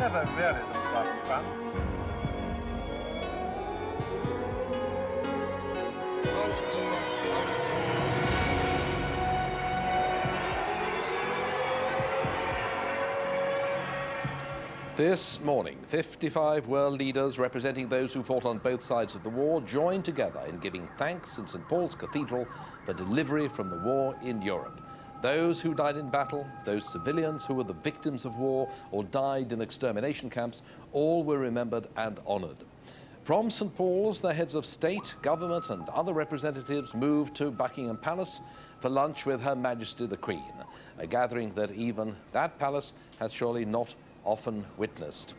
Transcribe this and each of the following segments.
never really looked like fun. This morning, 55 world leaders representing those who fought on both sides of the war joined together in giving thanks in St. Paul's Cathedral for delivery from the war in Europe. Those who died in battle, those civilians who were the victims of war or died in extermination camps, all were remembered and honored. From St. Paul's, the heads of state, government and other representatives moved to Buckingham Palace for lunch with Her Majesty the Queen, a gathering that even that palace has surely not often witnessed.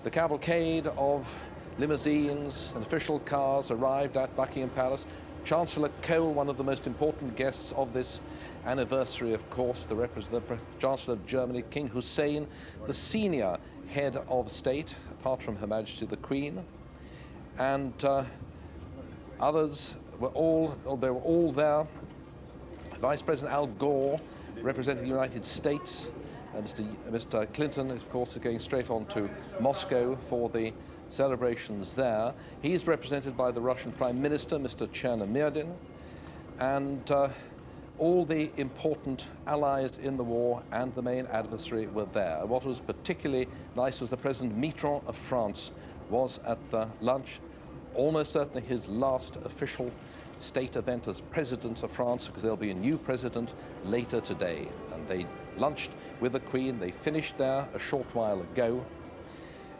The cavalcade of limousines and official cars arrived at Buckingham Palace. Chancellor Kohl, one of the most important guests of this anniversary, of course, the Chancellor of Germany, King Hussein, the senior head of state, apart from Her Majesty the Queen, and others were all there. Vice President Al Gore, representing the United States, Mr. Clinton, of course, is going straight on to Moscow for the celebrations there. He's represented by the Russian Prime Minister, Mr. Chernomyrdin, and all the important allies in the war and the main adversary were there. What was particularly nice was the President Mitterrand of France was at the lunch, almost certainly his last official state event as President of France, because there'll be a new president later today. And they lunched with the Queen. They finished there a short while ago.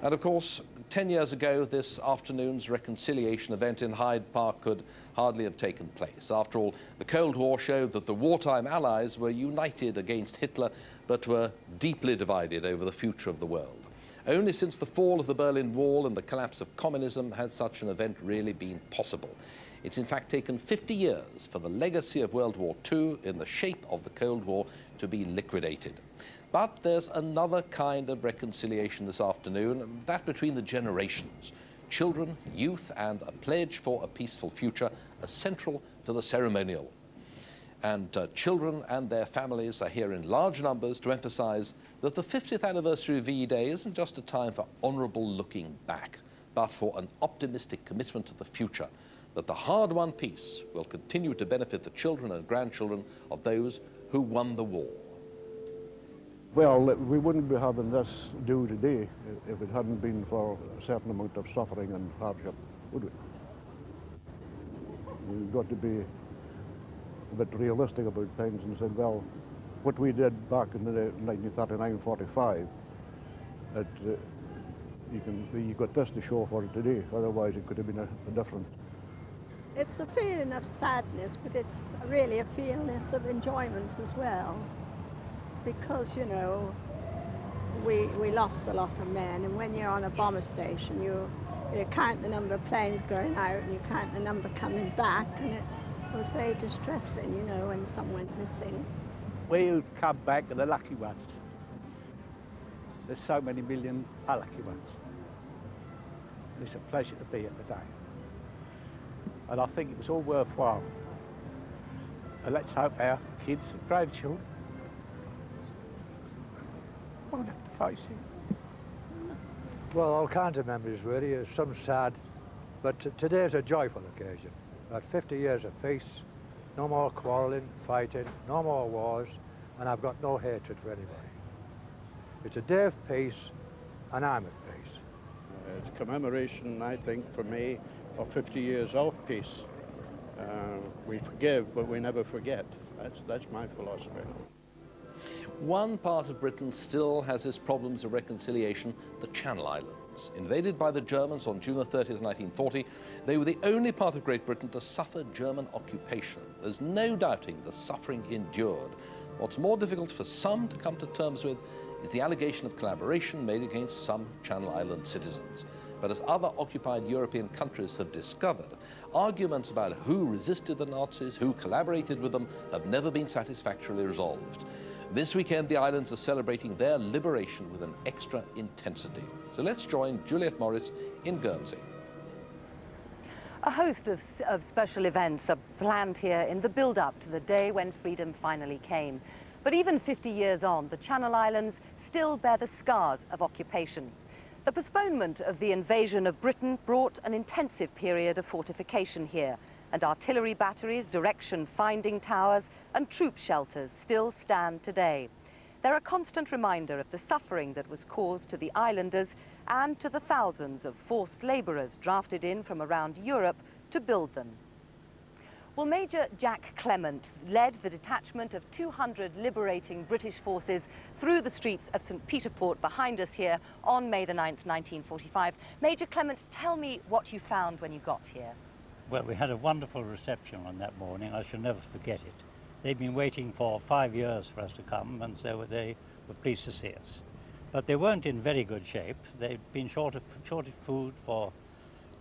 And of course, 10 years ago, this afternoon's reconciliation event in Hyde Park could hardly have taken place. After all, the Cold War showed that the wartime allies were united against Hitler, but were deeply divided over the future of the world. Only since the fall of the Berlin Wall and the collapse of communism has such an event really been possible. It's in fact taken 50 years for the legacy of World War II in the shape of the Cold War to be liquidated. But there's another kind of reconciliation this afternoon, that between the generations. Children, youth, and a pledge for a peaceful future are central to the ceremonial. And children and their families are here in large numbers to emphasize that the 50th anniversary of VE Day isn't just a time for honorable looking back, but for an optimistic commitment to the future, that the hard-won peace will continue to benefit the children and grandchildren of those who won the war. Well, we wouldn't be having this due today if it hadn't been for a certain amount of suffering and hardship, would we? We've got to be a bit realistic about things and said, well, what we did back in the 1939-45, you got this to show for it today, otherwise it could have been a different. It's a feeling of sadness, but it's really a feeling of enjoyment as well. Because, you know, we lost a lot of men, and when you're on a bomber station, you count the number of planes going out and you count the number coming back, and it was very distressing, you know, when some went missing. We who come back are the lucky ones. There's so many million unlucky ones. It's a pleasure to be here today. And I think it was all worthwhile. And let's hope our kids and grandchildren won't have to face it. Well, all kinds of memories really, some sad, but today's a joyful occasion. About 50 years of peace, no more quarrelling, fighting, no more wars, and I've got no hatred for anybody. It's a day of peace, and I'm at peace. It's a commemoration, I think, for me, of 50 years of peace. We forgive, but we never forget. That's my philosophy. One part of Britain still has its problems of reconciliation, the Channel Islands. Invaded by the Germans on June 30th, 1940, they were the only part of Great Britain to suffer German occupation. There's no doubting the suffering endured. What's more difficult for some to come to terms with is the allegation of collaboration made against some Channel Island citizens. But as other occupied European countries have discovered, arguments about who resisted the Nazis, who collaborated with them, have never been satisfactorily resolved. This weekend, the islands are celebrating their liberation with an extra intensity. So let's join Juliet Morris in Guernsey. A host of special events are planned here in the build-up to the day when freedom finally came. But even 50 years on, the Channel Islands still bear the scars of occupation. The postponement of the invasion of Britain brought an intensive period of fortification here, and artillery batteries, direction-finding towers and troop shelters still stand today. They're a constant reminder of the suffering that was caused to the islanders and to the thousands of forced labourers drafted in from around Europe to build them. Well, Major Jack Clement led the detachment of 200 liberating British forces through the streets of St. Peter Port behind us here on May the 9th, 1945. Major Clement, tell me what you found when you got here. Well, we had a wonderful reception on that morning. I shall never forget it. They'd been waiting for 5 years for us to come, and so they were pleased to see us. But they weren't in very good shape. They'd been short of food for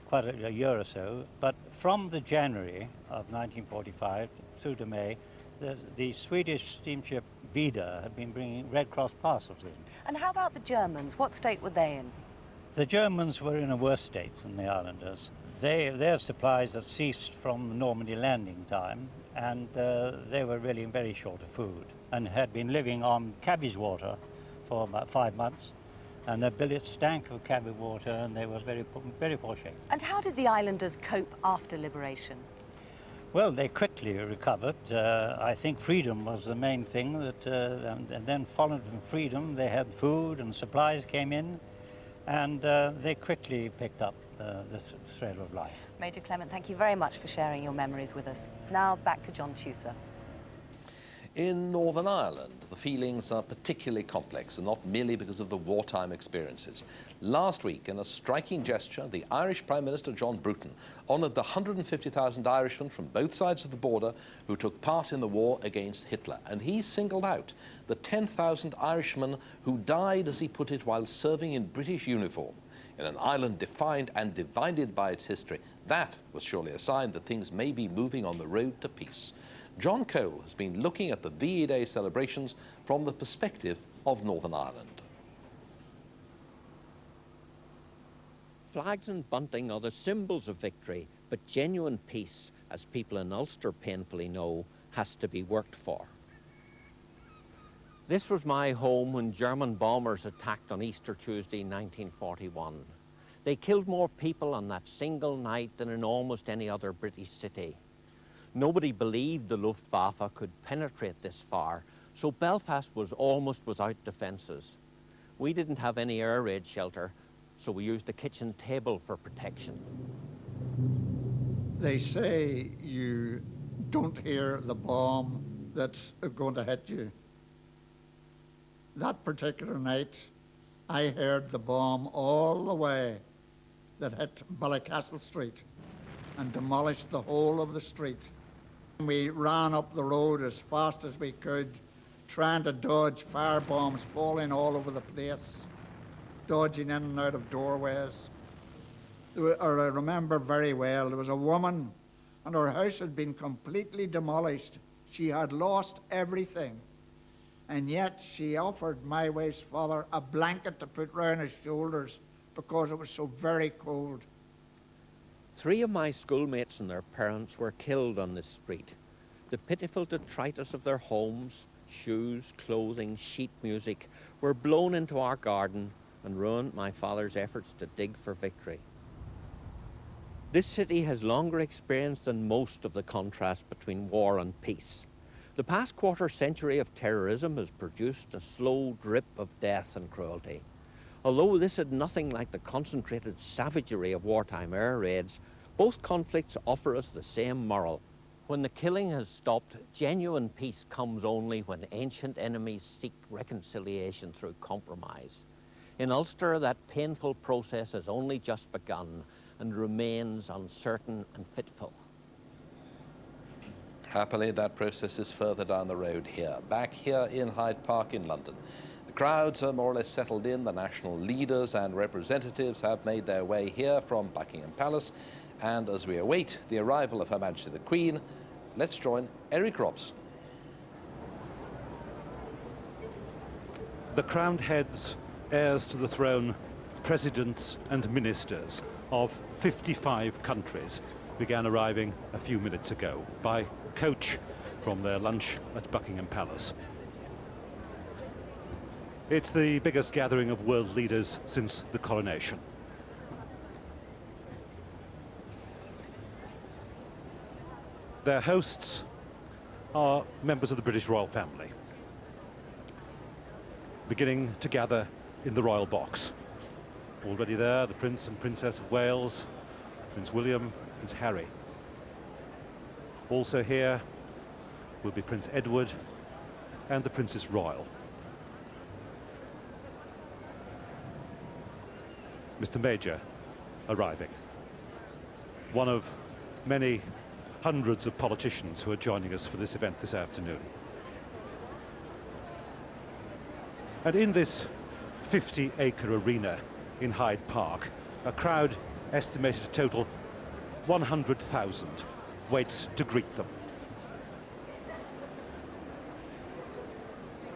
quite a year or so. But from the January of 1945 through to May, the Swedish steamship Vida had been bringing Red Cross parcels in. And how about the Germans? What state were they in? The Germans were in a worse state than the islanders. Their supplies have ceased from the Normandy landing time, and they were really very short of food and had been living on cabbage water for about 5 months, and their billets stank of cabbage water, and they were very poor shape. And how did the islanders cope after liberation? Well, they quickly recovered. I think freedom was the main thing, and then followed from freedom, they had food and supplies came in, and they quickly picked up the thread of life. Major Clement, thank you very much for sharing your memories with us. Now back to John Chusa. In Northern Ireland, the feelings are particularly complex, and not merely because of the wartime experiences. Last week, in a striking gesture, the Irish Prime Minister John Bruton honoured the 150,000 Irishmen from both sides of the border who took part in the war against Hitler. And he singled out the 10,000 Irishmen who died, as he put it, while serving in British uniform in an island defined and divided by its history. That was surely a sign that things may be moving on the road to peace. John Cole has been looking at the VE Day celebrations from the perspective of Northern Ireland. Flags and bunting are the symbols of victory, but genuine peace, as people in Ulster painfully know, has to be worked for. This was my home when German bombers attacked on Easter Tuesday 1941. They killed more people on that single night than in almost any other British city. Nobody believed the Luftwaffe could penetrate this far, so Belfast was almost without defences. We didn't have any air raid shelter, so we used the kitchen table for protection. They say you don't hear the bomb that's going to hit you. That particular night, I heard the bomb all the way that hit Ballycastle Street and demolished the whole of the street. We ran up the road as fast as we could, trying to dodge fire bombs falling all over the place, dodging in and out of doorways. I remember very well, there was a woman and her house had been completely demolished. She had lost everything. And yet she offered my wife's father a blanket to put round his shoulders because it was so very cold. 3 of my schoolmates and their parents were killed on this street. The pitiful detritus of their homes, shoes, clothing, sheet music were blown into our garden and ruined my father's efforts to dig for victory. This city has longer experience than most of the contrast between war and peace. The past quarter century of terrorism has produced a slow drip of death and cruelty. Although this had nothing like the concentrated savagery of wartime air raids, both conflicts offer us the same moral. When the killing has stopped, genuine peace comes only when ancient enemies seek reconciliation through compromise. In Ulster, that painful process has only just begun and remains uncertain and fitful. Happily, that process is further down the road here, back here in Hyde Park in London. The crowds are more or less settled in. The national leaders and representatives have made their way here from Buckingham Palace. And as we await the arrival of Her Majesty the Queen, let's join Eric Robson. The crowned heads, heirs to the throne, presidents and ministers of 55 countries began arriving a few minutes ago by coach from their lunch at Buckingham Palace. It's the biggest gathering of world leaders since the coronation. Their hosts are members of the British royal family, beginning to gather in the royal box. Already there, the Prince and Princess of Wales, Prince William, Prince Harry. Also here will be Prince Edward and the Princess Royal. Mr. Major arriving. One of many hundreds of politicians who are joining us for this event this afternoon. And in this 50-acre arena in Hyde Park, a crowd estimated to total 100,000 waits to greet them.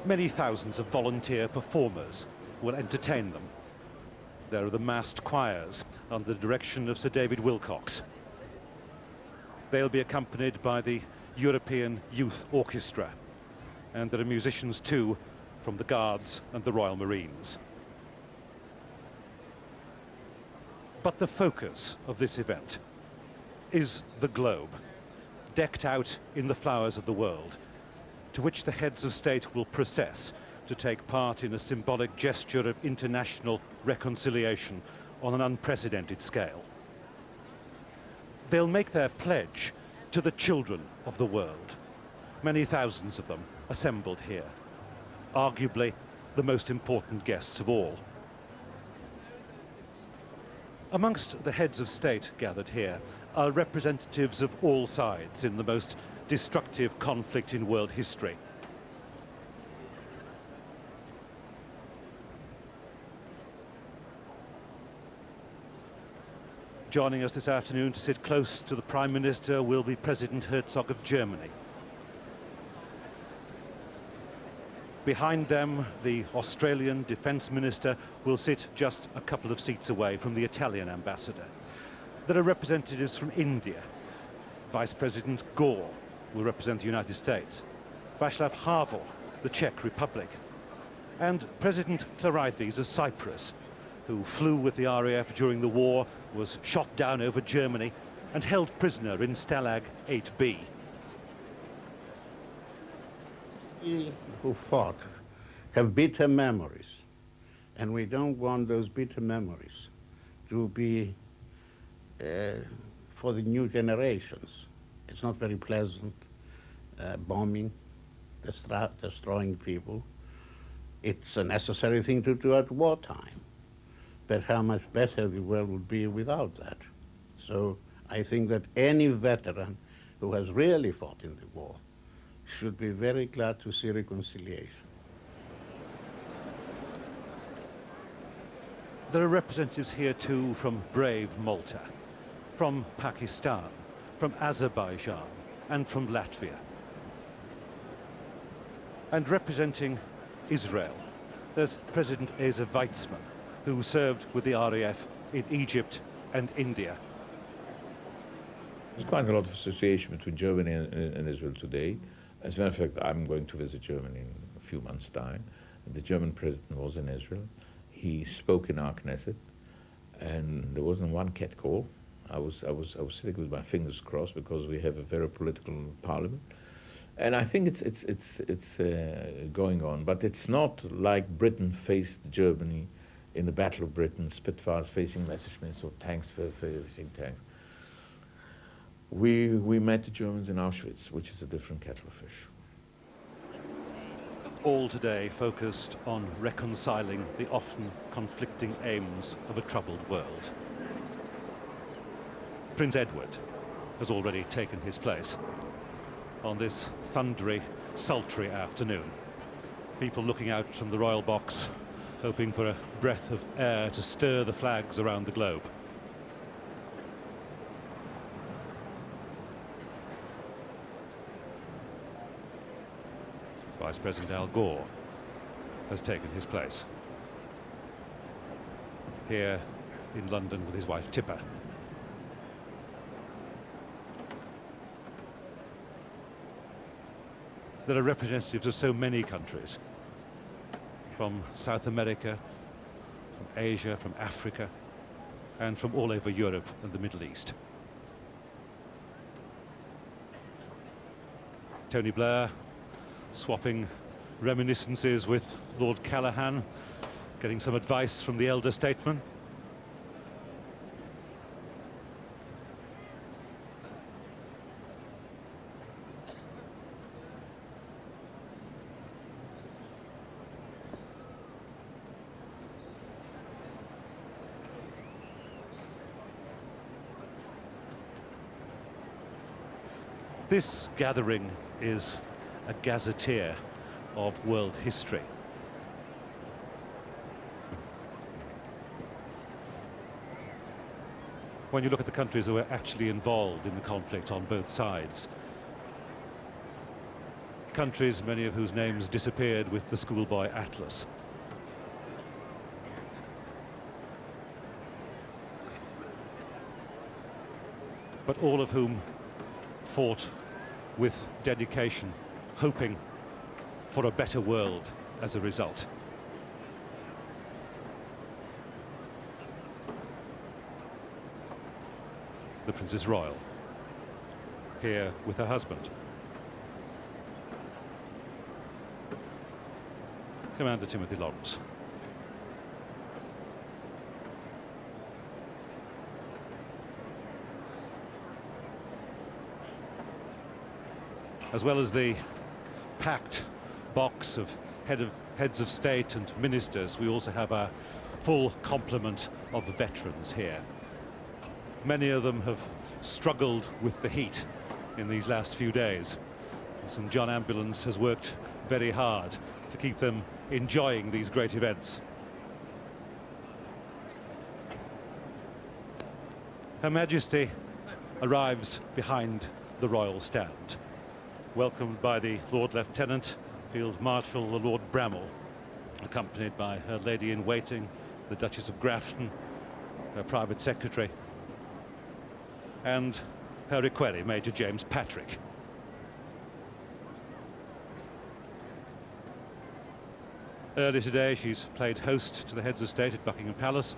Many thousands of volunteer performers will entertain them. There are the massed choirs under the direction of Sir David Wilcox. They'll be accompanied by the European Youth Orchestra, and there are musicians too from the Guards and the Royal Marines. But the focus of this event is the globe, decked out in the flowers of the world, to which the heads of state will process to take part in a symbolic gesture of international reconciliation on an unprecedented scale. They'll make their pledge to the children of the world, many thousands of them assembled here, arguably the most important guests of all. Amongst the heads of state gathered here are representatives of all sides in the most destructive conflict in world history. Joining us this afternoon to sit close to the Prime Minister will be President Herzog of Germany. Behind them, the Australian Defence Minister will sit just a couple of seats away from the Italian ambassador. There are representatives from India. Vice President Gore will represent the United States. Václav Havel, the Czech Republic. And President Clarides of Cyprus, who flew with the RAF during the war, was shot down over Germany and held prisoner in Stalag 8B. We who fought have bitter memories, and we don't want those bitter memories to be for the new generations. It's not very pleasant, bombing, destroying people. It's a necessary thing to do at wartime, but how much better the world would be without that. So I think that any veteran who has really fought in the war should be very glad to see reconciliation. There are representatives here too from brave Malta, from Pakistan, from Azerbaijan, and from Latvia. And representing Israel, there's President Ezer Weizmann, who served with the RAF in Egypt and India. There's quite a lot of association between Germany and Israel today. As a matter of fact, I'm going to visit Germany in a few months' time. The German president was in Israel. He spoke in our Knesset, and there wasn't one catcall. I was sitting with my fingers crossed because we have a very political parliament, and I think it's going on. But it's not like Britain faced Germany in the Battle of Britain, Spitfires facing Messerschmitts or tanks facing tanks. We met the Germans in Auschwitz, which is a different kettle of fish. All today focused on reconciling the often conflicting aims of a troubled world. Prince Edward has already taken his place on this thundery, sultry afternoon. People looking out from the royal box, hoping for a breath of air to stir the flags around the globe. Vice President Al Gore has taken his place here in London with his wife Tipper. There are representatives of so many countries. from South America, from Asia, from Africa, and from all over Europe and the Middle East. Tony Blair swapping reminiscences with Lord Callaghan, getting some advice from the elder statesman. This gathering is a gazetteer of world history. When you look at the countries that were actually involved in the conflict on both sides, countries many of whose names disappeared with the schoolboy atlas. But all of whom fought with dedication, hoping for a better world as a result. The Princess Royal, here with her husband. Commander Timothy Lawrence. As well as the packed box of heads of state and ministers, we also have a full complement of the veterans here. Many of them have struggled with the heat in these last few days. St. John Ambulance has worked very hard to keep them enjoying these great events. Her Majesty arrives behind the royal stand, welcomed by the Lord Lieutenant, Field Marshal the Lord Bramall, accompanied by her lady-in-waiting, the Duchess of Grafton, her private secretary, and her equerry, Major James Patrick. Earlier today, she's played host to the heads of state at Buckingham Palace.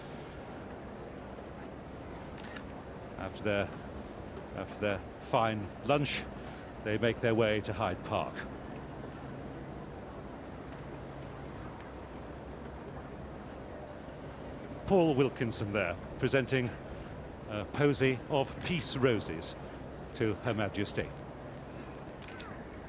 After their fine lunch, they make their way to Hyde Park. Paul Wilkinson there, presenting a posy of peace roses to Her Majesty.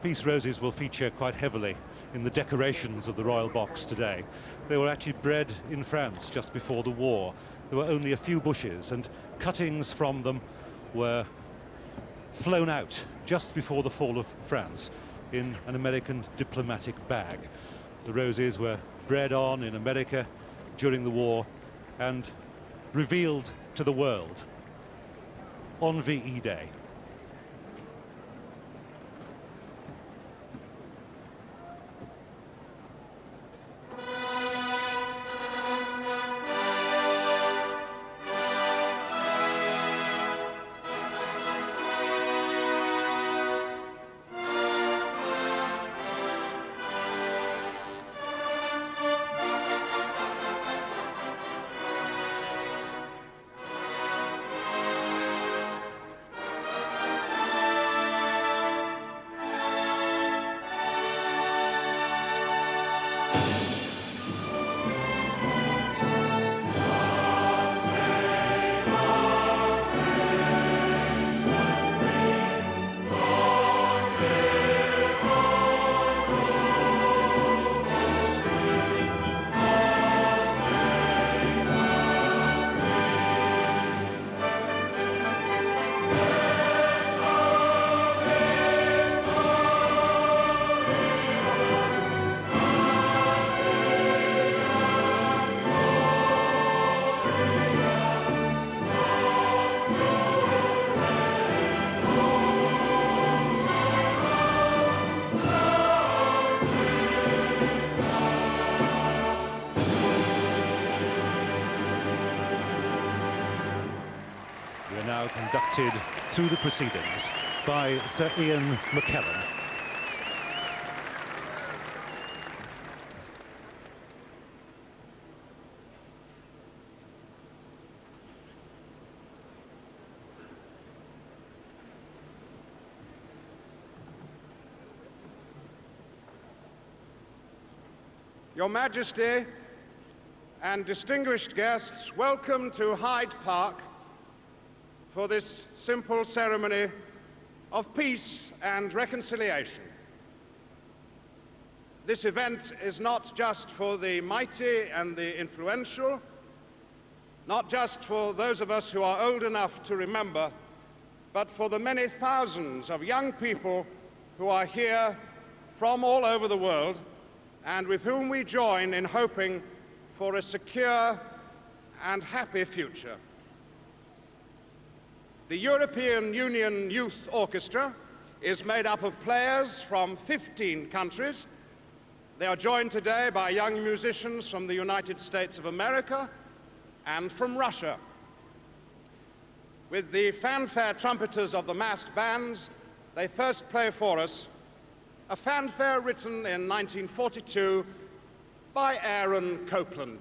Peace roses will feature quite heavily in the decorations of the royal box today. They were actually bred in France just before the war. There were only a few bushes, and cuttings from them were flown out just before the fall of France in an American diplomatic bag. The roses were bred on in America during the war and revealed to the world on VE Day. Conducted through the proceedings by Sir Ian McKellen. Your Majesty and distinguished guests, welcome to Hyde Park for this simple ceremony of peace and reconciliation. This event is not just for the mighty and the influential, not just for those of us who are old enough to remember, but for the many thousands of young people who are here from all over the world and with whom we join in hoping for a secure and happy future. The European Union Youth Orchestra is made up of players from 15 countries. They are joined today by young musicians from the United States of America and from Russia. With the fanfare trumpeters of the massed bands, they first play for us a fanfare written in 1942 by Aaron Copland.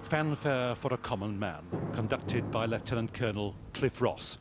Fanfare for a Common Man, conducted by Lieutenant Colonel Cliff Ross.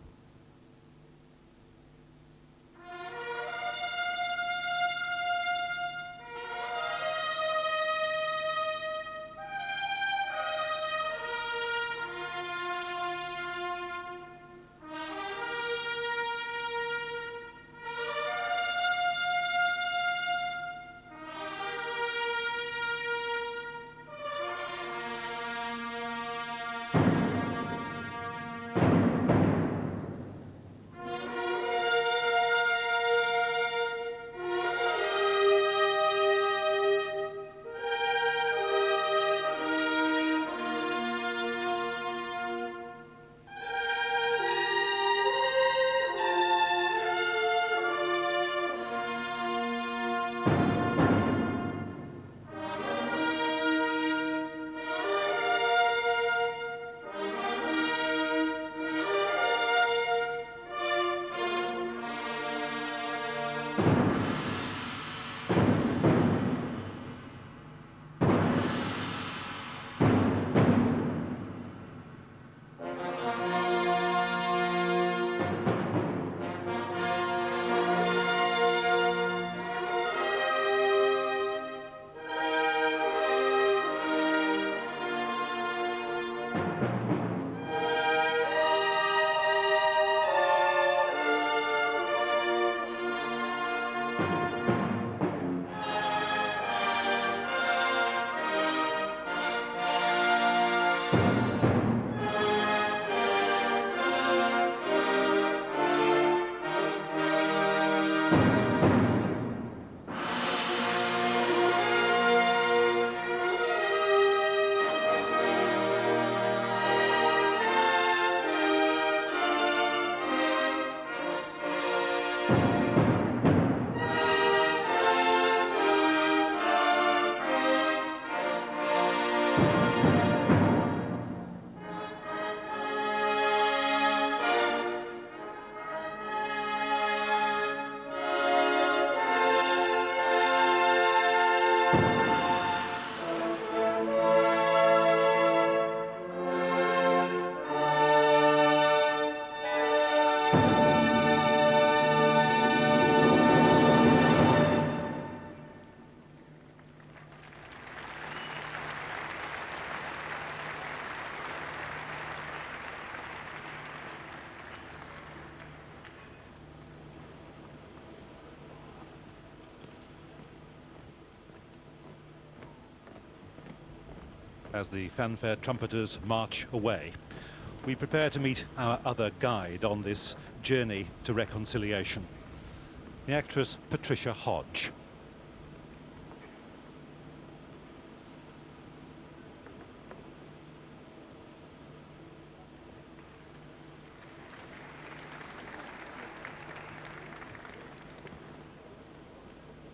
As the fanfare trumpeters march away, we prepare to meet our other guide on this journey to reconciliation, the actress Patricia Hodge.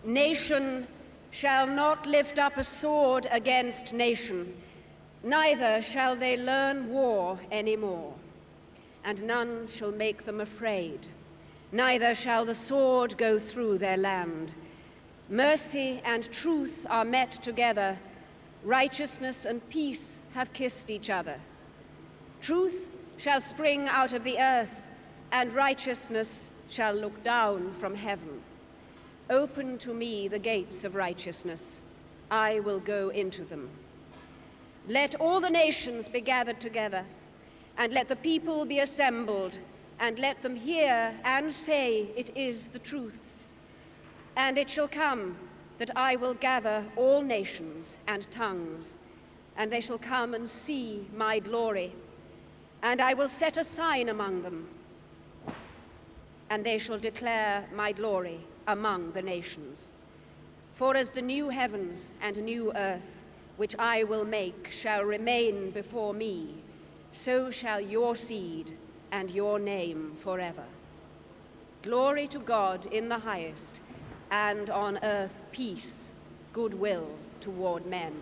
Nation shall not lift up a sword against nation, neither shall they learn war any more, and none shall make them afraid, neither shall the sword go through their land. Mercy and truth are met together, righteousness and peace have kissed each other. Truth shall spring out of the earth, and righteousness shall look down from heaven. Open to me the gates of righteousness. I will go into them. Let all the nations be gathered together, and let the people be assembled, and let them hear and say, it is the truth. And it shall come that I will gather all nations and tongues, and they shall come and see my glory. And I will set a sign among them, and they shall declare my glory among the nations. For as the new heavens and new earth, which I will make, shall remain before me, so shall your seed and your name forever. Glory to God in the highest, and on earth peace, goodwill toward men.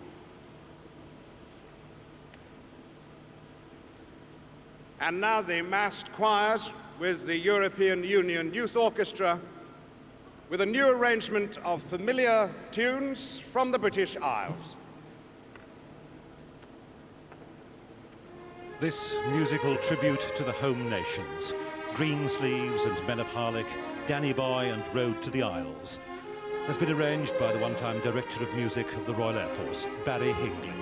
And now the massed choirs with the European Union Youth Orchestra, with a new arrangement of familiar tunes from the British Isles. This musical tribute to the home nations, Greensleeves and Men of Harlech, Danny Boy and Road to the Isles, has been arranged by the one-time Director of Music of the Royal Air Force, Barry Hingley.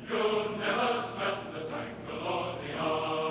You'll never smelt the tangle or the yarn.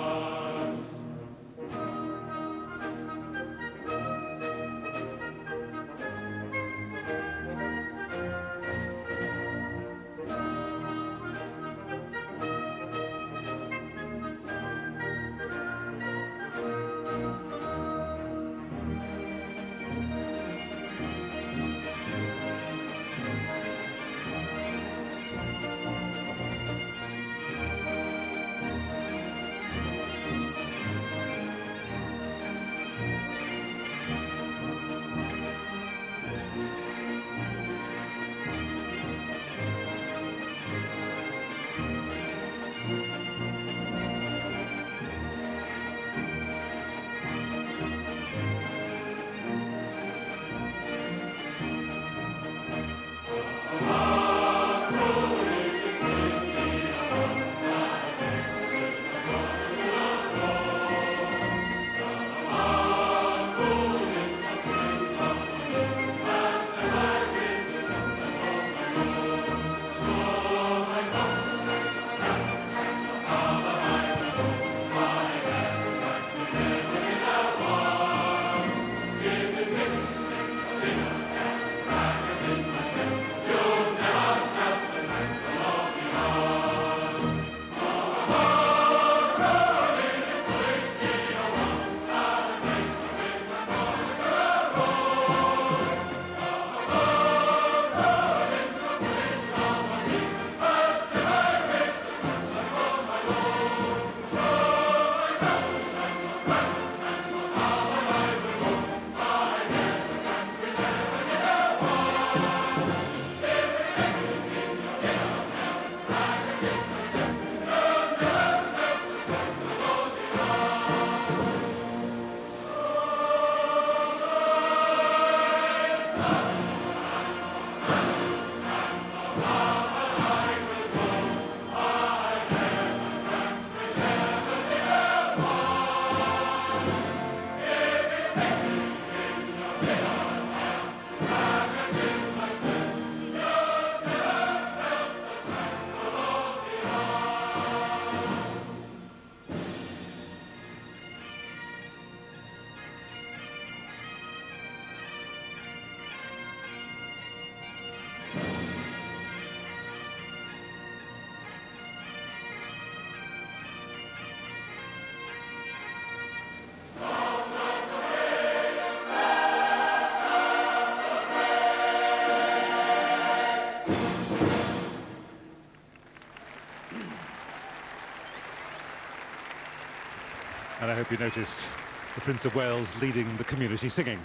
And I hope you noticed the Prince of Wales leading the community singing.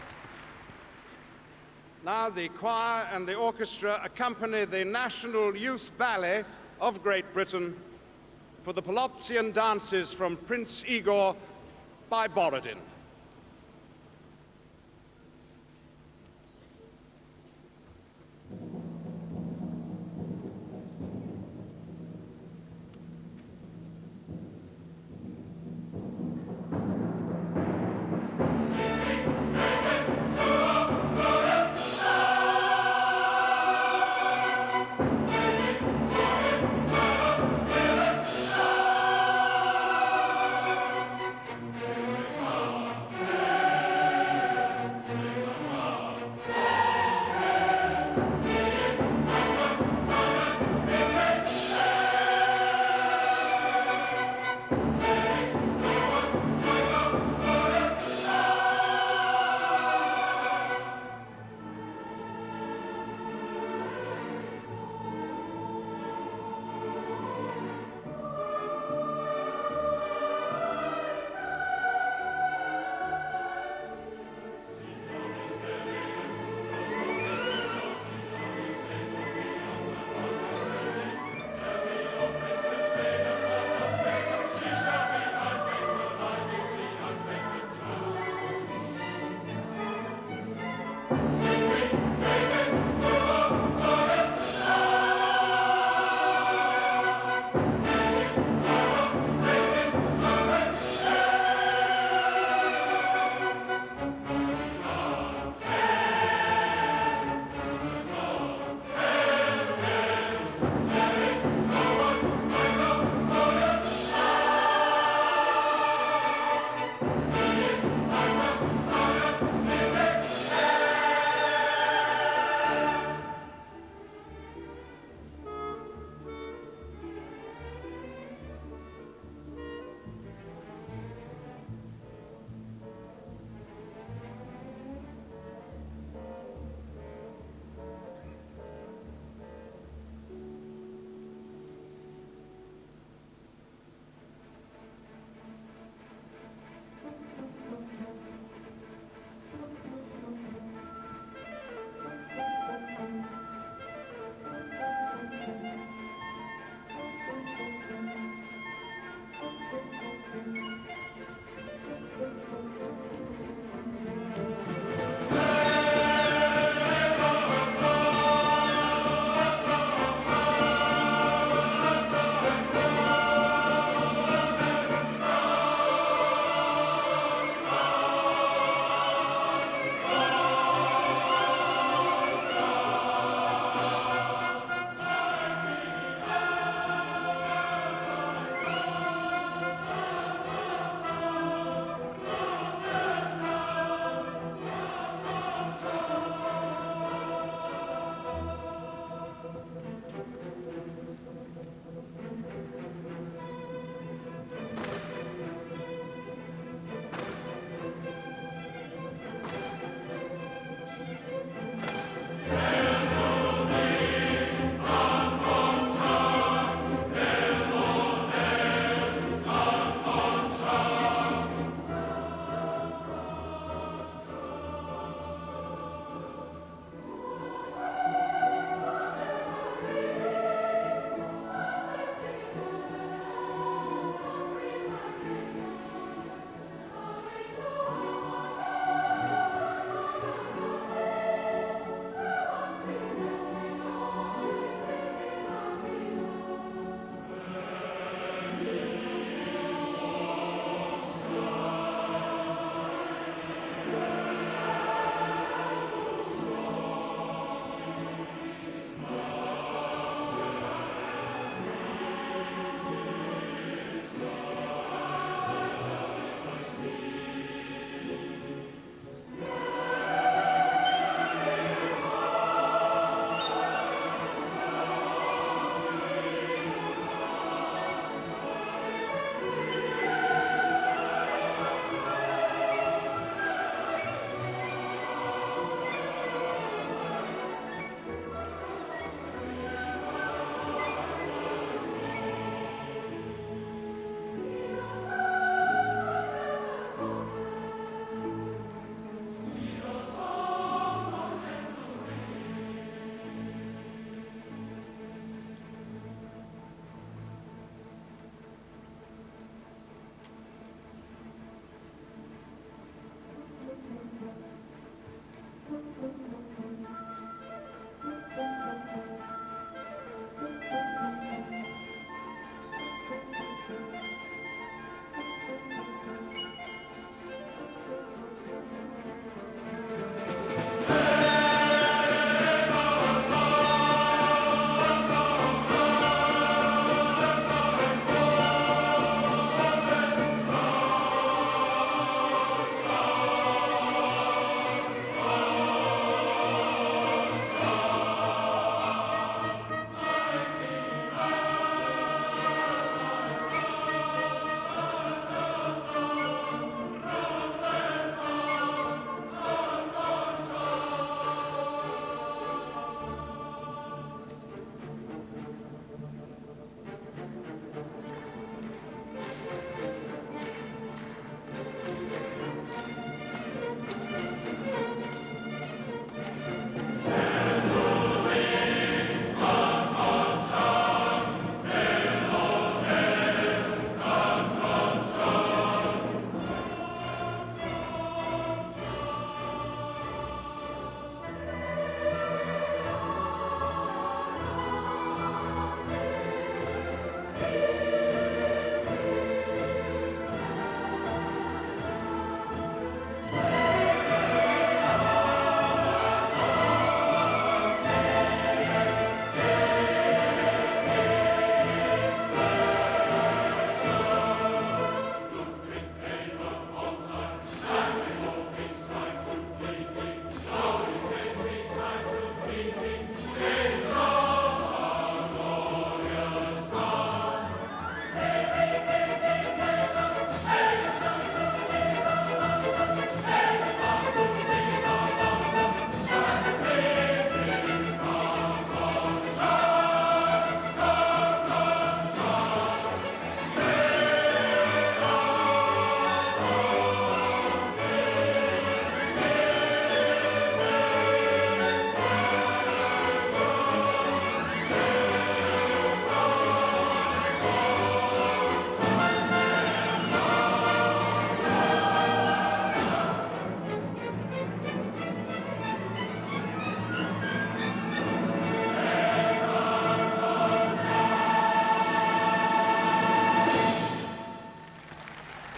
Now the choir and the orchestra accompany the National Youth Ballet of Great Britain for the Pelopian dances from Prince Igor by Borodin.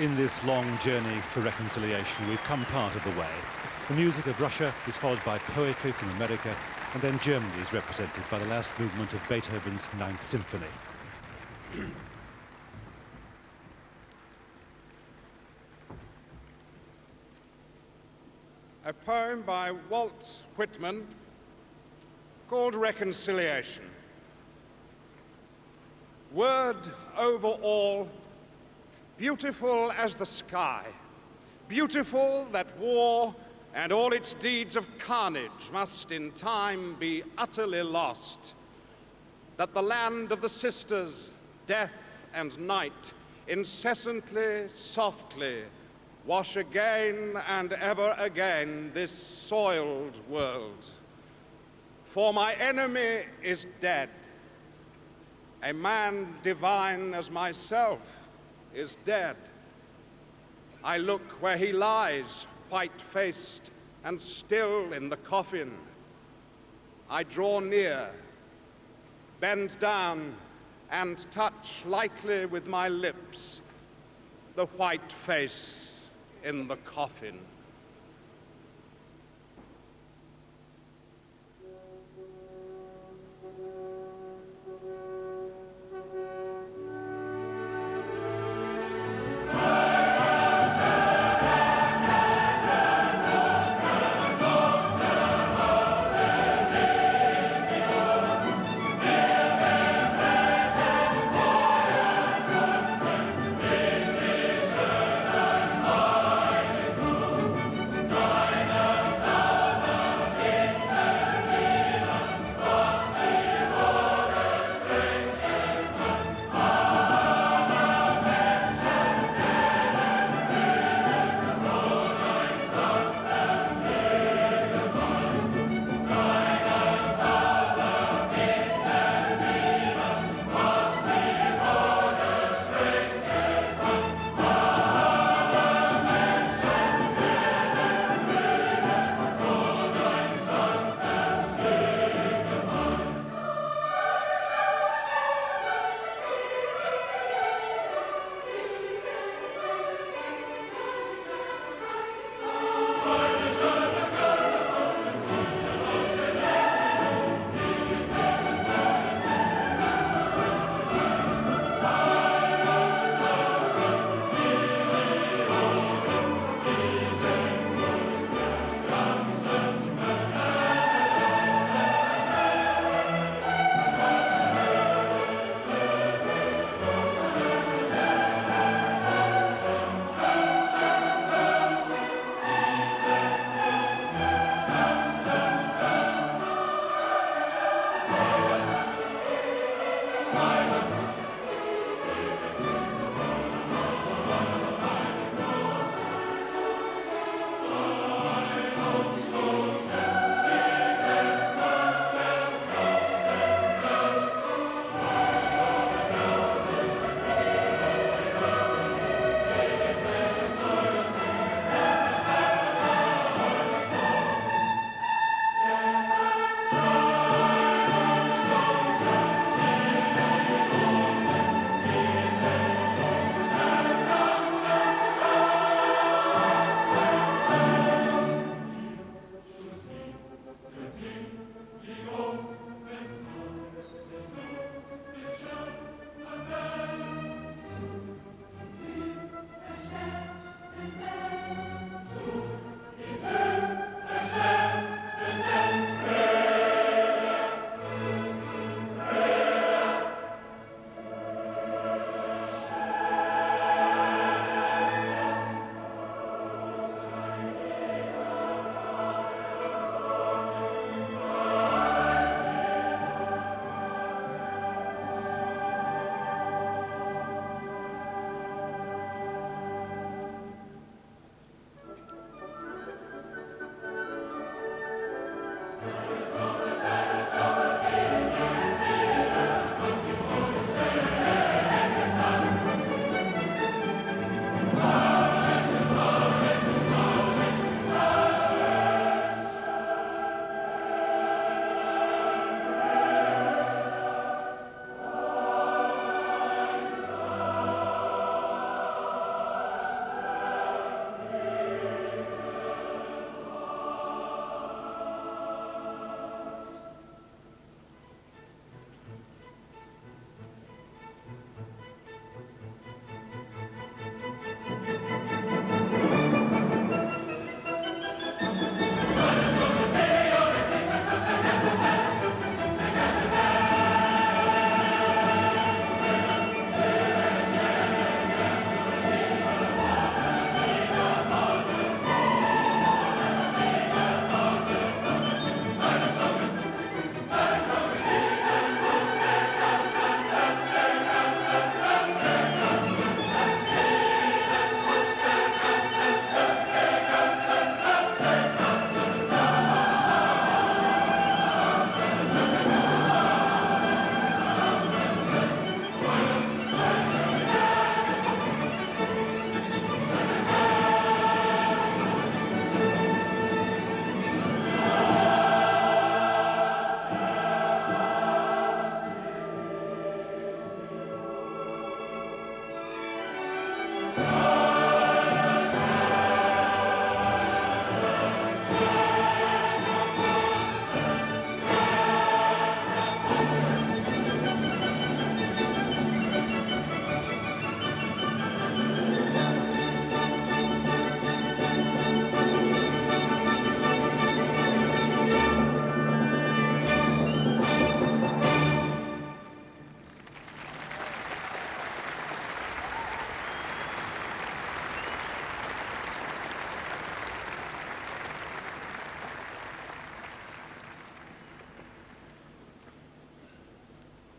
In this long journey to reconciliation, we've come part of the way. The music of Russia is followed by poetry from America, and then Germany is represented by the last movement of Beethoven's Ninth Symphony. A poem by Walt Whitman called Reconciliation. Word over all, beautiful as the sky, beautiful that war and all its deeds of carnage must in time be utterly lost, that the land of the sisters, death and night, incessantly, softly, wash again and ever again this soiled world. For my enemy is dead. A man divine as myself is dead. I look where he lies, white-faced and still in the coffin. I draw near, bend down, and touch lightly with my lips the white face in the coffin.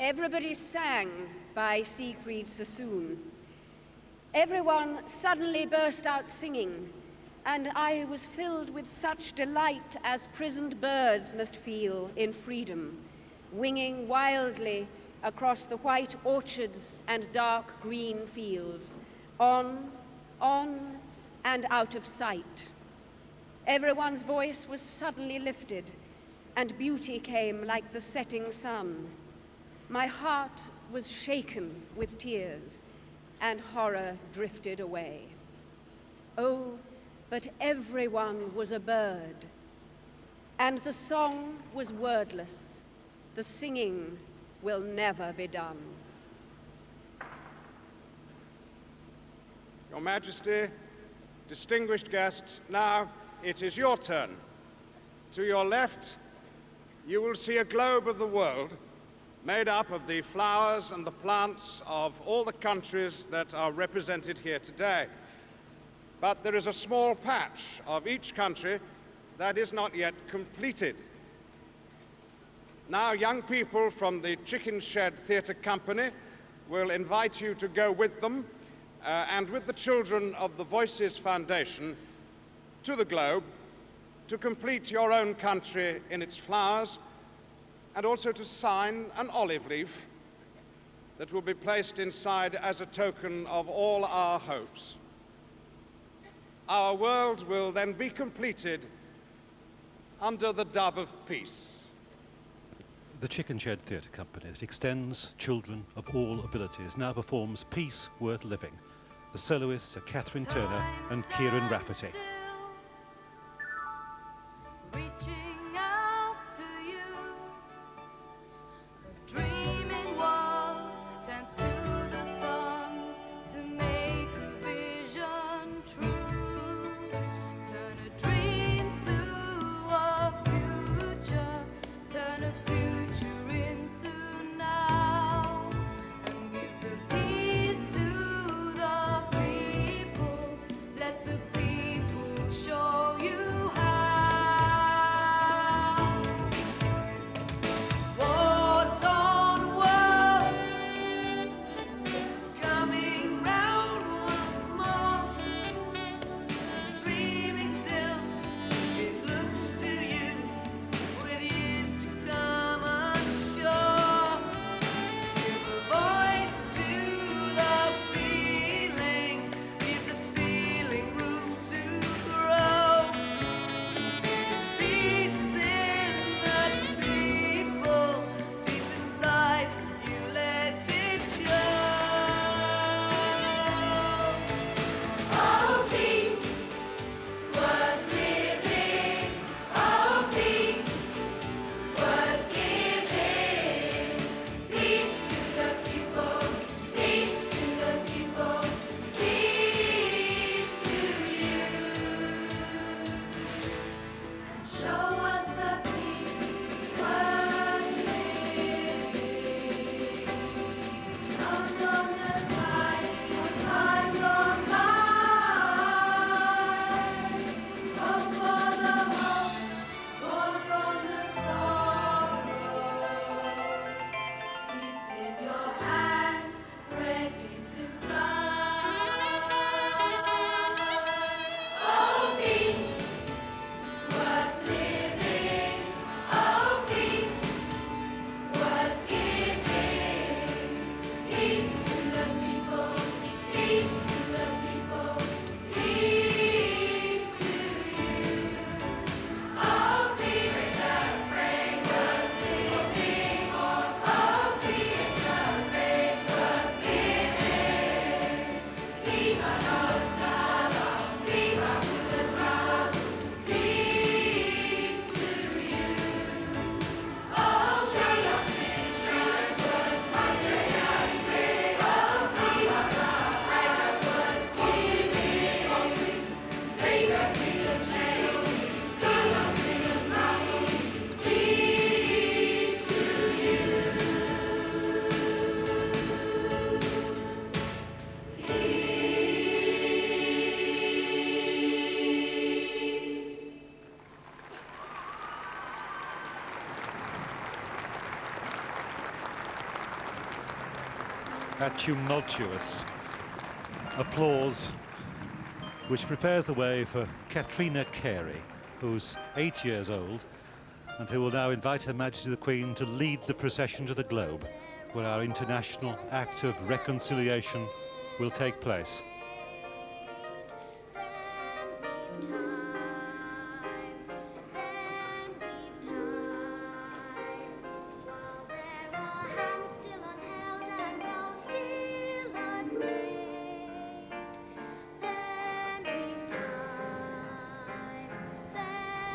Everybody sang by Siegfried Sassoon. Everyone suddenly burst out singing, and I was filled with such delight as prisoned birds must feel in freedom, winging wildly across the white orchards and dark green fields, on, and out of sight. Everyone's voice was suddenly lifted, and beauty came like the setting sun. My heart was shaken with tears, and horror drifted away. Oh, but everyone was a bird, and the song was wordless. The singing will never be done. Your Majesty, distinguished guests, now it is your turn. To your left, you will see a globe of the world made up of the flowers and the plants of all the countries that are represented here today. But there is a small patch of each country that is not yet completed. Now, young people from the Chicken Shed Theatre Company will invite you to go with them and with the children of the Voices Foundation to the globe to complete your own country in its flowers, and also to sign an olive leaf that will be placed inside as a token of all our hopes. Our world will then be completed under the dove of peace. The Chicken Shed Theatre Company, that extends children of all abilities, now performs Peace Worth Living. The soloists are Catherine Turner and Kieran Rafferty. Reaching out to you, a dreaming world turns to the sun to make a vision true. Turn a dream to a future, turn a future into now, and give the peace to the people. Let the people that tumultuous applause which prepares the way for Katrina Carey, who's 8 years old and who will now invite Her Majesty the Queen to lead the procession to the Globe, where our international act of reconciliation will take place.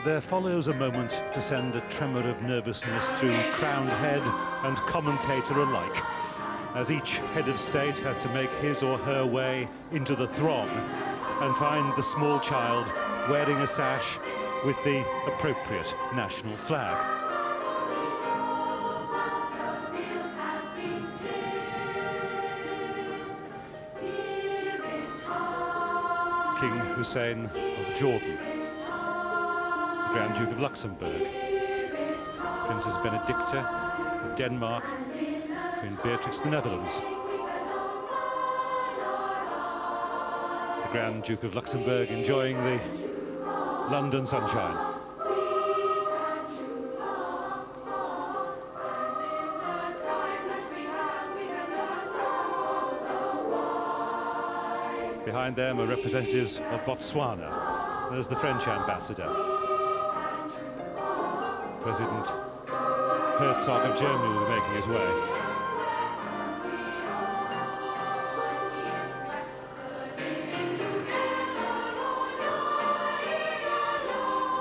There follows a moment to send a tremor of nervousness through crowned head and commentator alike, as each head of state has to make his or her way into the throng and find the small child wearing a sash with the appropriate national flag. King Hussein of Jordan, Grand Duke of Luxembourg, Princess Benedicta of Denmark, Queen Beatrix of the Netherlands, the Grand Duke of Luxembourg enjoying the London sunshine. Behind them are representatives of Botswana. There's the French ambassador. President Herzog of Germany will be making his way.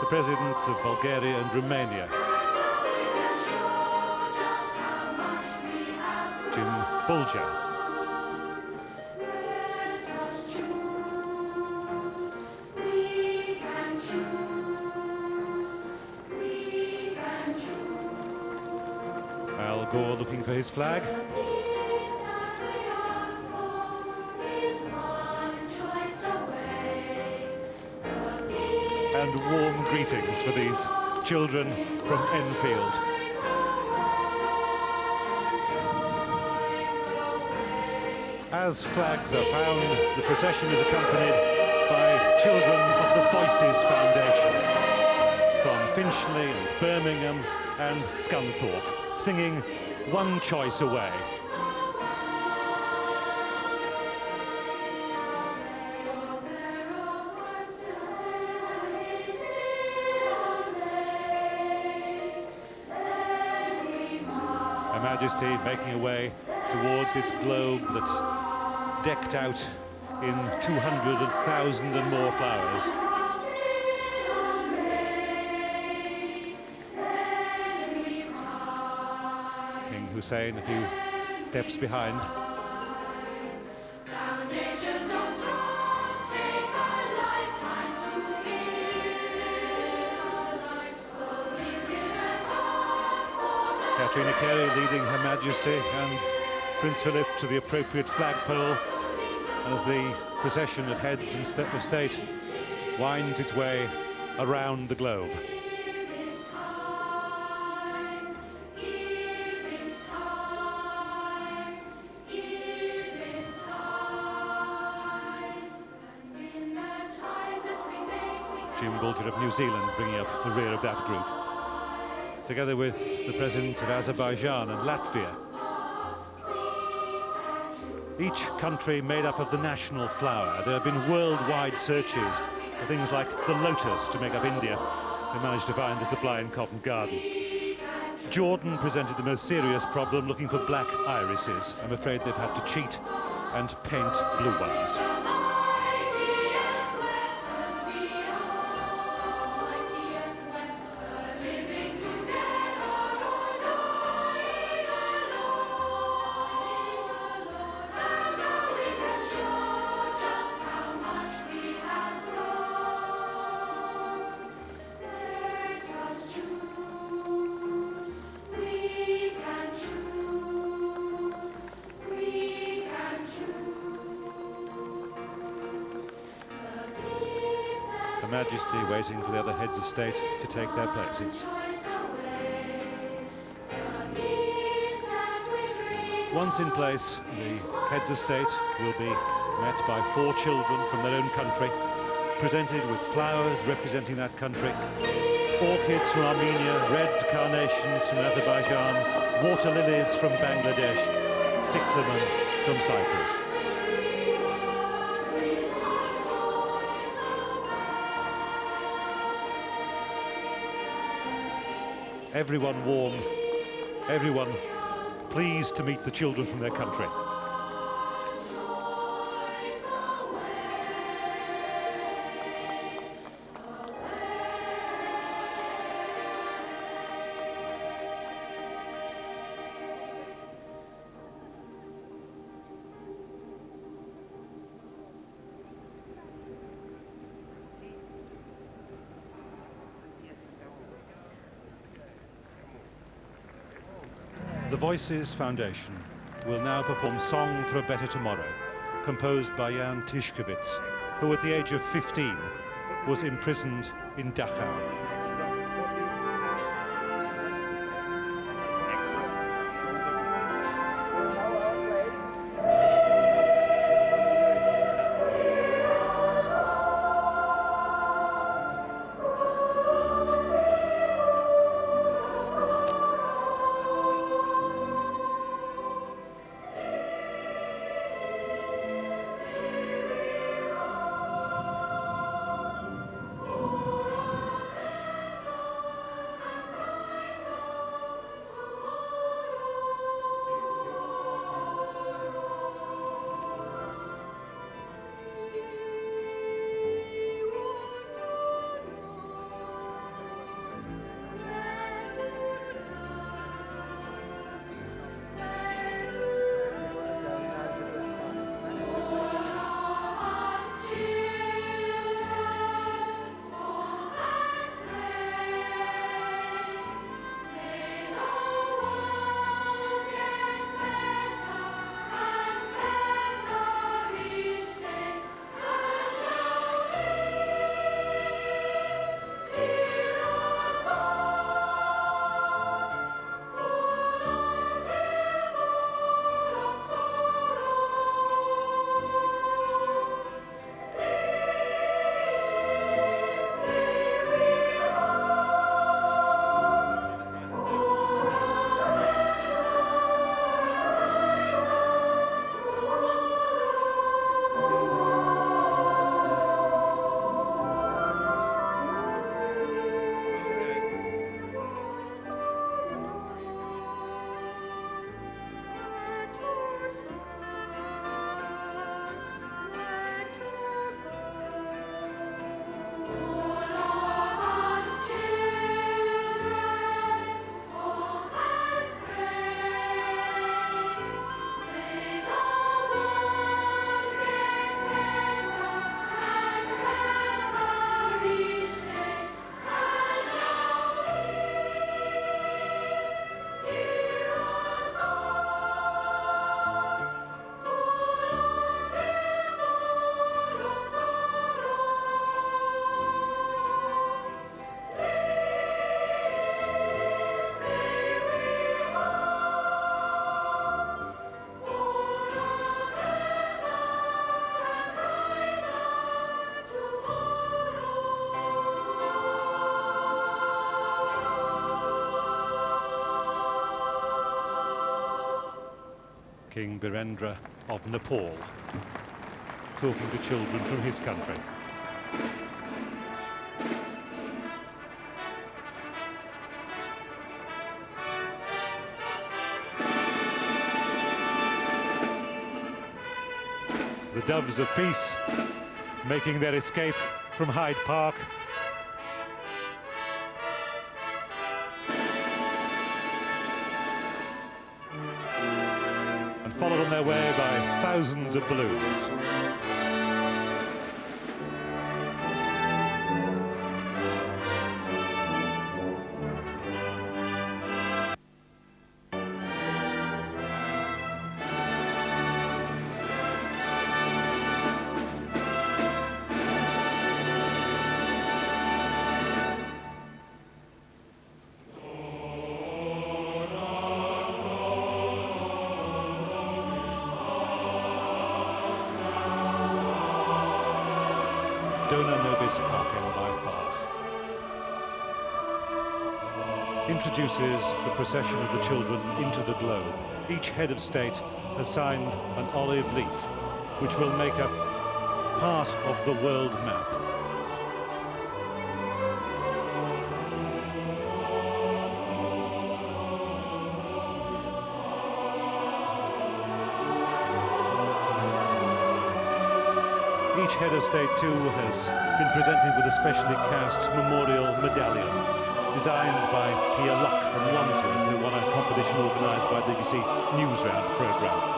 The presidents of Bulgaria and Romania. Jim Bulger. Al Gore looking for his flag. And warm greetings for these children from Enfield. As flags are found, the procession is accompanied by children of the Voices Foundation from Finchley and Birmingham and Scunthorpe, singing One Choice Away. Her Majesty making her way towards this globe that's decked out in 200,000 and more flowers. King Hussein a few steps behind. Katrina Carey leading Her Majesty and Prince Philip to the appropriate flagpole as the procession of heads of state winds its way around the globe. Jim Bulger of New Zealand bringing up the rear of that group, together with the presidents of Azerbaijan and Latvia. Each country made up of the national flower. There have been worldwide searches for things like the lotus to make up India. They managed to find the Sublime Covent Garden. Jordan presented the most serious problem, looking for black irises. I'm afraid they've had to cheat and paint blue ones. Her Majesty waiting for the other heads of state to take their places. Once in place, the heads of state will be met by 4 children from their own country, presented with flowers representing that country, orchids from Armenia, red carnations from Azerbaijan, water lilies from Bangladesh, cyclamen from Cyprus. Everyone warm, everyone pleased to meet the children from their country. The Voices Foundation will now perform Song for a Better Tomorrow, composed by Jan Tyszkiewicz, who at the age of 15 was imprisoned in Dachau. King Birendra of Nepal, talking to children from his country. The Doves of Peace making their escape from Hyde Park. And followed on their way by thousands of balloons. Dona Nobis Pacem by Bach introduces the procession of the children into the globe. Each head of state has signed an olive leaf, which will make up part of the world map. Each head of state, too, has been presented with a specially cast memorial medallion designed by Pierre Luck from Wandsworth, who won a competition organised by the BBC Newsround programme.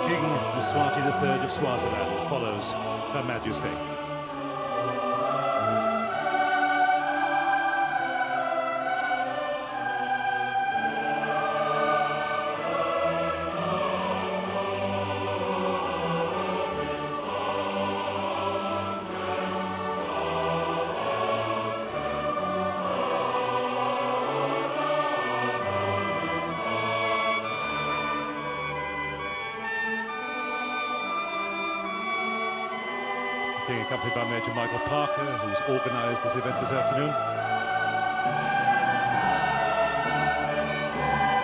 King Mswati III of Swaziland follows Her Majesty. Being accompanied by Major Michael Parker, who's organised this event this afternoon.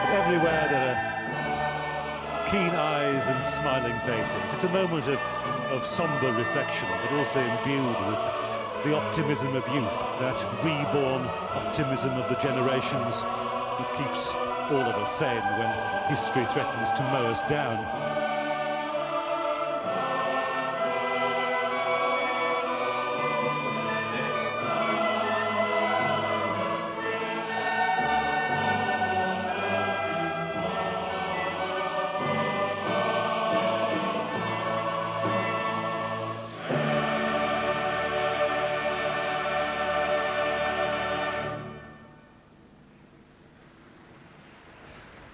But everywhere there are keen eyes and smiling faces. It's a moment of sombre reflection, but also imbued with the optimism of youth, that reborn optimism of the generations that keeps all of us sane when history threatens to mow us down.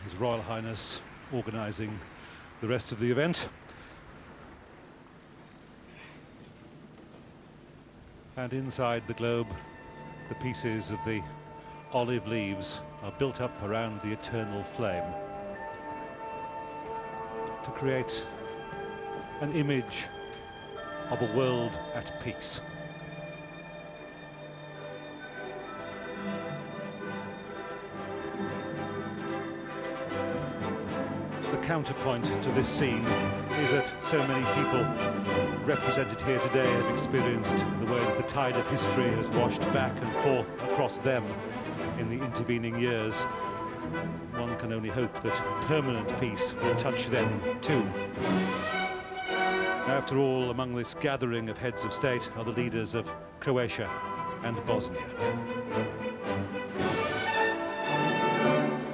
His Royal Highness organising the rest of the event. And inside the globe, the pieces of the olive leaves are built up around the eternal flame to create an image of a world at peace. The counterpoint to this scene is that so many people represented here today have experienced the way that the tide of history has washed back and forth across them in the intervening years. One can only hope that permanent peace will touch them too. After all, among this gathering of heads of state are the leaders of Croatia and Bosnia.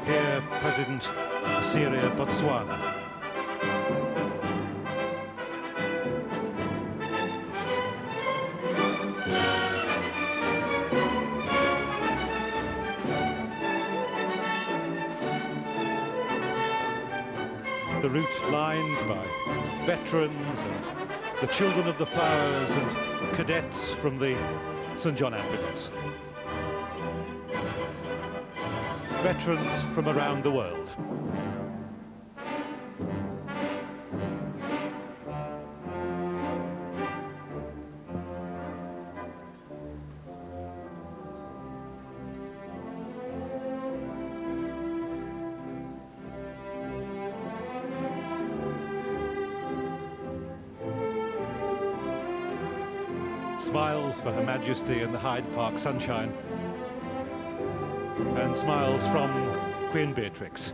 Here, President of Syria, Botswana. The route lined by veterans and the children of the flowers and cadets from the St. John Ambulance. Veterans from around the world. Smiles for Her Majesty in the Hyde Park sunshine, and smiles from Queen Beatrix,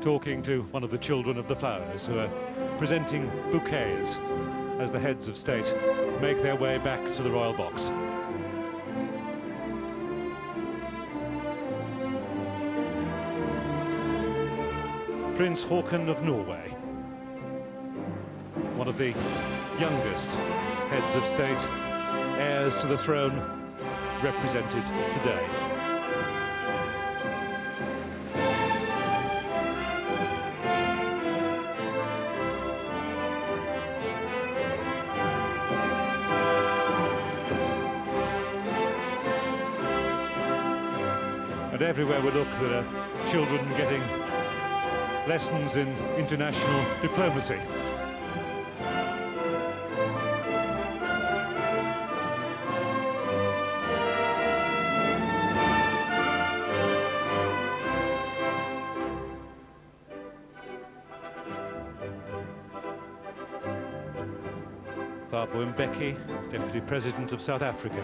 talking to one of the children of the flowers who are presenting bouquets as the heads of state make their way back to the royal box. Prince Haakon of Norway, one of the youngest heads of state, heirs to the throne, represented today. And everywhere we look, there are children getting lessons in international diplomacy. Thabo Mbeki, Deputy President of South Africa.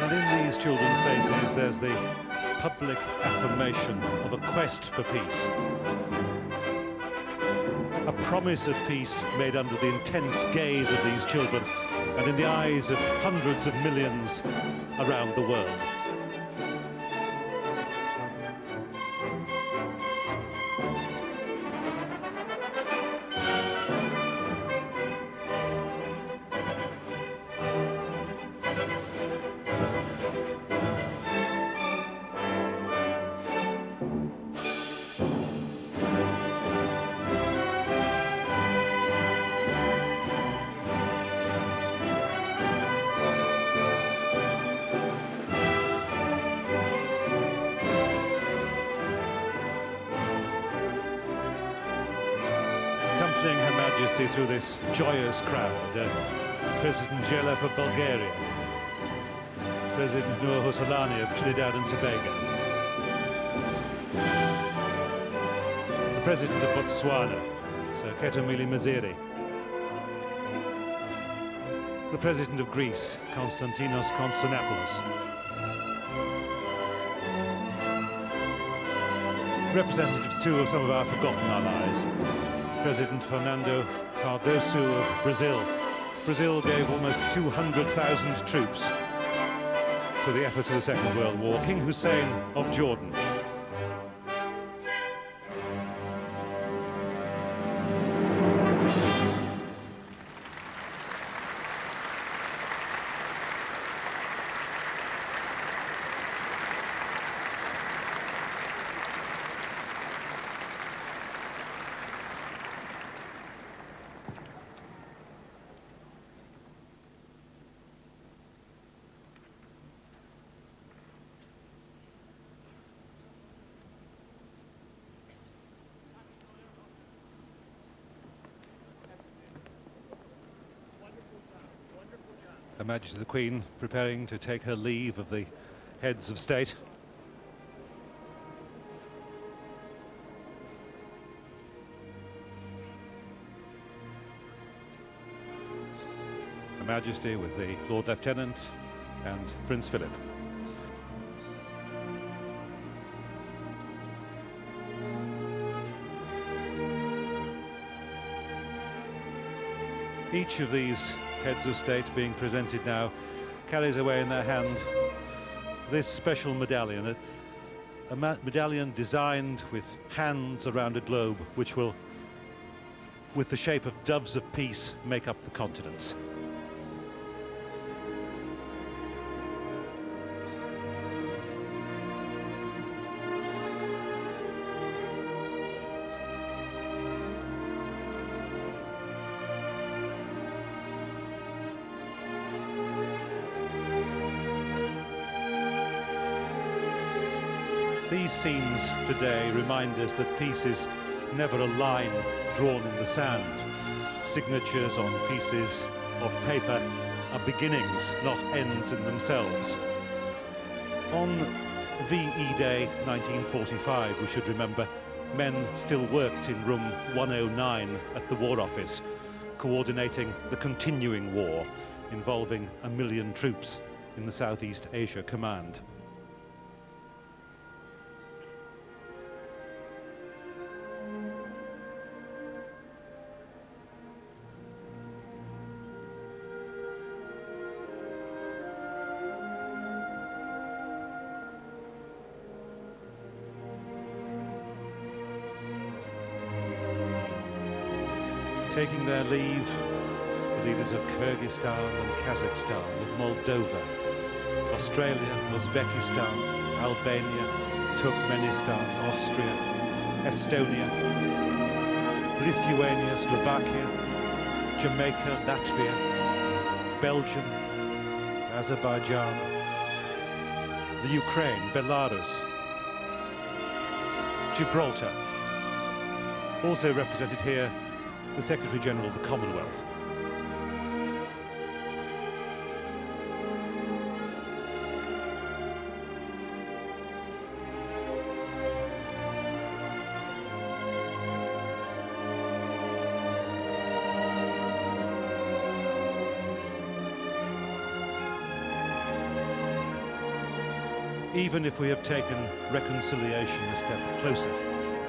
And in these children's faces, there's the public affirmation of a quest for peace. A promise of peace made under the intense gaze of these children and in the eyes of hundreds of millions around the world. Accompanying Her Majesty through this joyous crowd, President Želev of Bulgaria, President Nur Husseini of Trinidad and Tobago, the President of Botswana, Sir Ketumili Maziri, the President of Greece, Konstantinos Konstantinopoulos, representatives too of some of our forgotten allies, President Fernando Cardoso of Brazil. Brazil gave almost 200,000 troops to the efforts of the Second World War. King Hussein of Jordan. Her Majesty the Queen preparing to take her leave of the heads of state. Her Majesty with the Lord Lieutenant and Prince Philip. Each of these heads of state being presented now carries away in their hand this special medallion, a medallion designed with hands around a globe which will, with the shape of doves of peace, make up the continents. These scenes today remind us that peace is never a line drawn in the sand. Signatures on pieces of paper are beginnings, not ends in themselves. On VE Day 1945, we should remember, men still worked in room 109 at the War Office, coordinating the continuing war involving 1 million troops in the Southeast Asia Command. Taking their leave, the leaders of Kyrgyzstan and Kazakhstan, of Moldova, Australia, Uzbekistan, Albania, Turkmenistan, Austria, Estonia, Lithuania, Slovakia, Jamaica, Latvia, Belgium, Azerbaijan, the Ukraine, Belarus, Gibraltar. Also represented here, the Secretary-General of the Commonwealth. Even if we have taken reconciliation a step closer,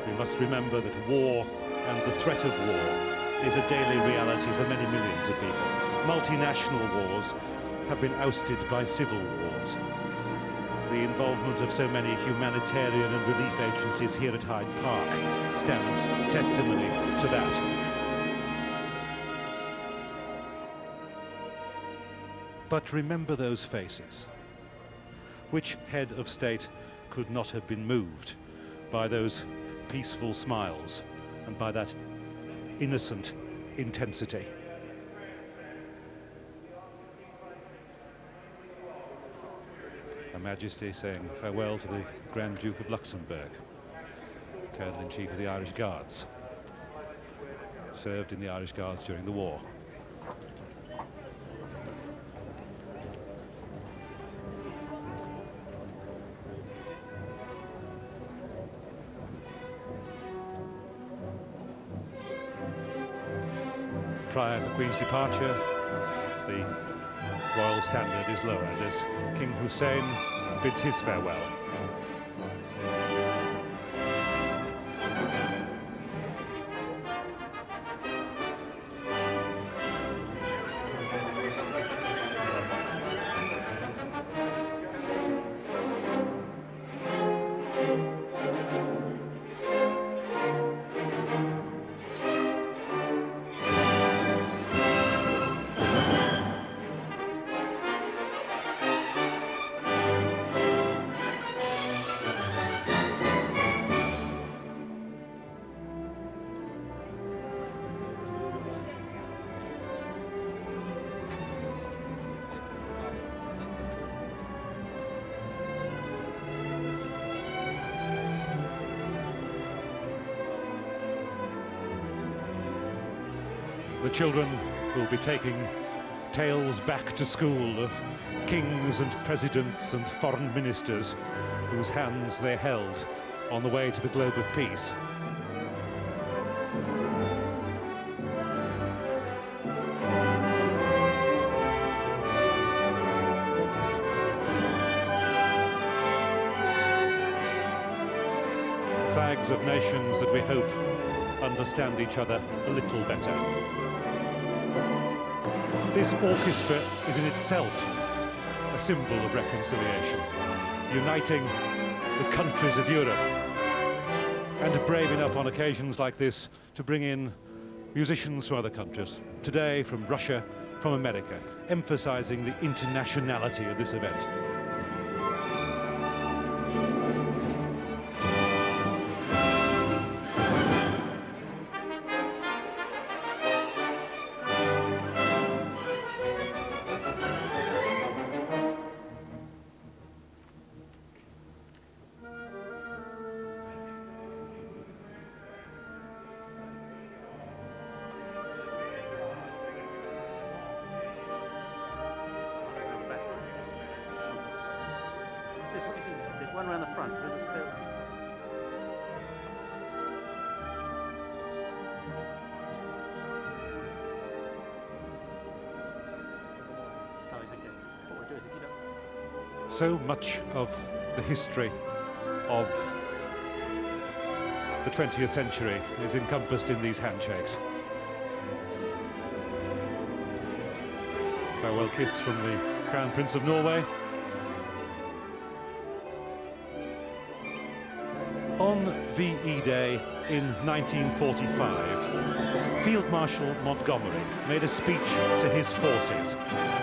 we must remember that war and the threat of war is a daily reality for many millions of people. Multinational wars have been ousted by civil wars. The involvement of so many humanitarian and relief agencies here at Hyde Park stands testimony to that. But remember those faces. Which head of state could not have been moved by those peaceful smiles and by that innocent intensity? Her Majesty saying farewell to the Grand Duke of Luxembourg, Colonel-in-Chief of the Irish Guards, served in the Irish Guards during the war. Prior to the Queen's departure, the royal standard is lowered as King Hussein bids his farewell. The children will be taking tales back to school of kings and presidents and foreign ministers whose hands they held on the way to the globe of peace. Flags of nations that we hope understand each other a little better. This orchestra is in itself a symbol of reconciliation, uniting the countries of Europe, and brave enough on occasions like this to bring in musicians from other countries, today from Russia, from America, emphasizing the internationality of this event. So much of the history of the 20th century is encompassed in these handshakes. Farewell kiss from the Crown Prince of Norway. On VE Day in 1945, Field Marshal Montgomery made a speech to his forces,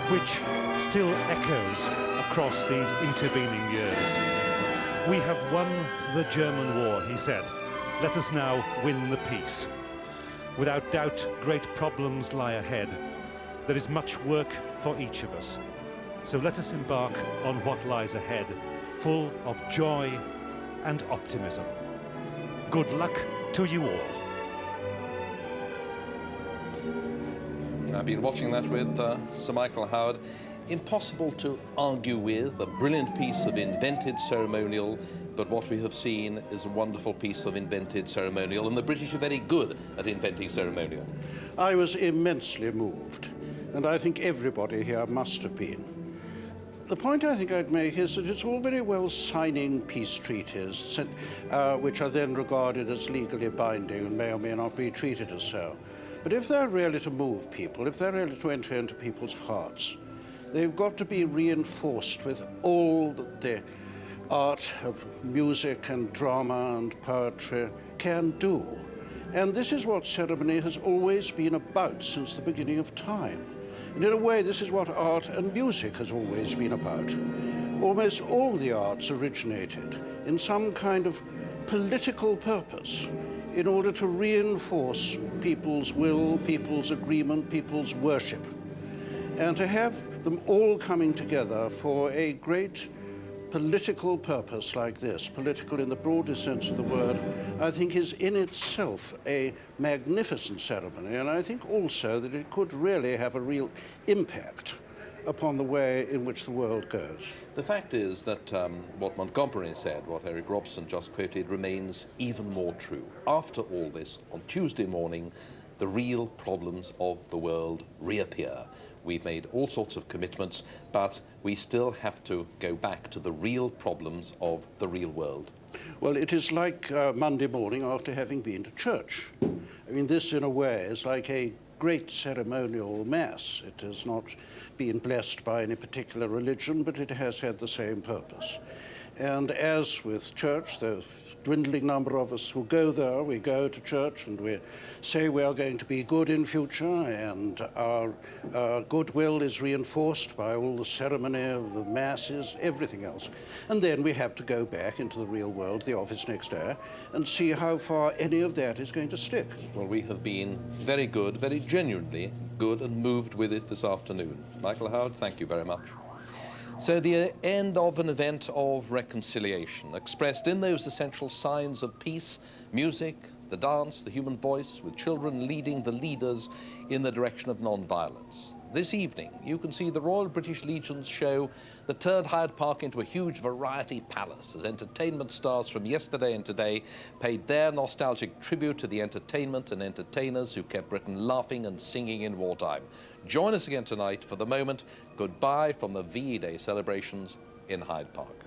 which still echoes across these intervening years. "We have won the German war," he said. "Let us now win the peace. Without doubt, great problems lie ahead. There is much work for each of us. So let us embark on what lies ahead, full of joy and optimism. Good luck to you all." I've been watching that with Sir Michael Howard. Impossible to argue with, a brilliant piece of invented ceremonial, but what we have seen is a wonderful piece of invented ceremonial, and the British are very good at inventing ceremonial. I was immensely moved, and I think everybody here must have been. The point I think I'd make is that it's all very well signing peace treaties, which are then regarded as legally binding and may or may not be treated as so. But if they're really to move people, if they're really to enter into people's hearts, they've got to be reinforced with all that the art of music and drama and poetry can do. And this is what ceremony has always been about since the beginning of time. And in a way, this is what art and music has always been about. Almost all the arts originated in some kind of political purpose in order to reinforce people's will, people's agreement, people's worship. And to have them all coming together for a great political purpose like this, political in the broadest sense of the word, I think is in itself a magnificent ceremony, and I think also that it could really have a real impact upon the way in which the world goes. The fact is that what Montgomery said, what Eric Robson just quoted, remains even more true. After all this, on Tuesday morning, the real problems of the world reappear. We've made all sorts of commitments, but we still have to go back to the real problems of the real world. Well, it is like Monday morning after having been to church. I mean, this in a way is like a great ceremonial mass. It has not been blessed by any particular religion, but it has had the same purpose. And as with church, the dwindling number of us who go there, we go to church and we say we are going to be good in future, and our goodwill is reinforced by all the ceremony of the masses, everything else. And then we have to go back into the real world, the office next day, and see how far any of that is going to stick. Well, we have been very good, very genuinely good, and moved with it this afternoon. Michael Howard, thank you very much. So the end of an event of reconciliation, expressed in those essential signs of peace, music, the dance, the human voice, with children leading the leaders in the direction of non-violence. This evening, you can see the Royal British Legion's show that turned Hyde Park into a huge variety palace as entertainment stars from yesterday and today paid their nostalgic tribute to the entertainment and entertainers who kept Britain laughing and singing in wartime. Join us again tonight. For the moment, goodbye from the VE Day celebrations in Hyde Park.